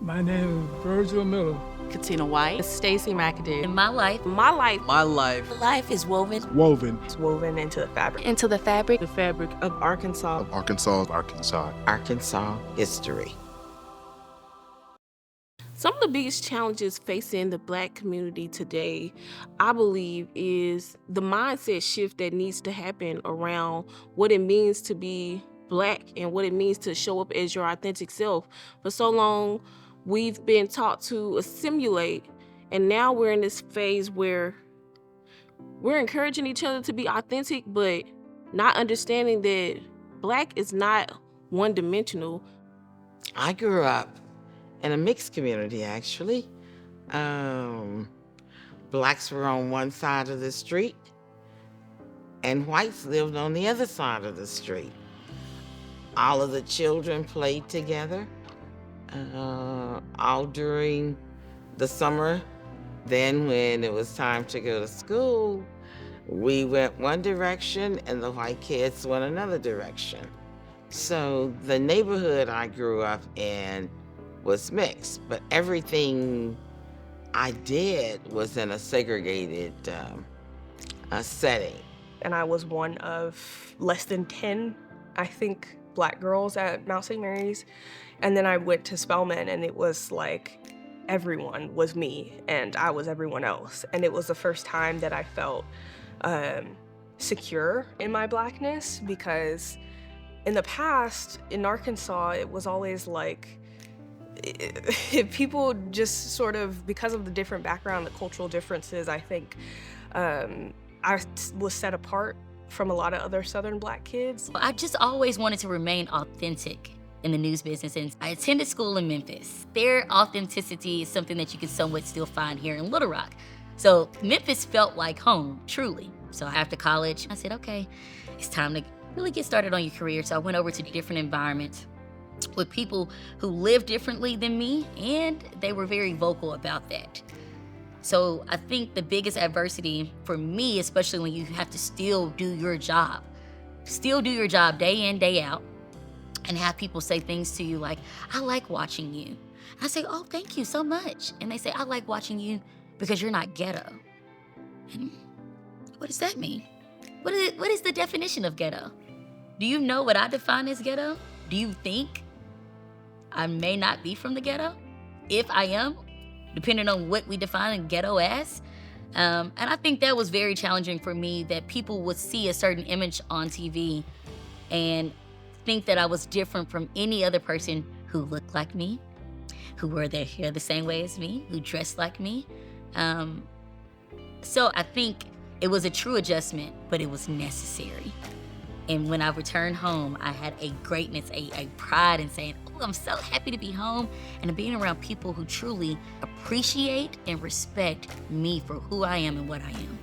My name is Virgil Miller. Katina White, Stacy McAdoo. In my life. my life. My life. Life is woven. It's woven into the fabric. Into the fabric. The fabric of Arkansas. Arkansas history. Some of the biggest challenges facing the Black community today, I believe, is the mindset shift that needs to happen around what it means to be Black and what it means to show up as your authentic self. For so long, we've been taught to assimilate, and now we're in this phase where we're encouraging each other to be authentic, but not understanding that Black is not one-dimensional. I grew up in a mixed community, actually. Blacks were on one side of the street, and whites lived on the other side of the street. All of the children played together, all during the summer. Then when it was time to go to school, we went one direction and the white kids went another direction. So the neighborhood I grew up in was mixed, but everything I did was in a segregated setting. And I was one of less than 10, I think, Black girls at Mount St. Mary's. And then I went to Spelman, and it was like everyone was me and I was everyone else. And it was the first time that I felt secure in my Blackness, because in the past in Arkansas, it was always like people just sort of, because of the different background, the cultural differences, I think I was set apart from a lot of other Southern Black kids. I just always wanted to remain authentic in the news business, and I attended school in Memphis. Their authenticity is something that you can somewhat still find here in Little Rock. So Memphis felt like home, truly. So after college, I said, okay, it's time to really get started on your career. So I went over to different environments with people who live differently than me, and they were very vocal about that. So I think the biggest adversity for me, especially when you have to still do your job day in, day out, and have people say things to you like, I like watching you. I say, oh, thank you so much. And they say, I like watching you because you're not ghetto. And what does that mean? What is the definition of ghetto? Do you know what I define as ghetto? Do you think I may not be from the ghetto? If I am, depending on what we define ghetto as. And I think that was very challenging for me, that people would see a certain image on TV and think that I was different from any other person who looked like me, who wore their hair the same way as me, who dressed like me. So I think it was a true adjustment, but it was necessary. And when I returned home, I had a greatness, a pride in saying, oh, I'm so happy to be home and being around people who truly appreciate and respect me for who I am and what I am.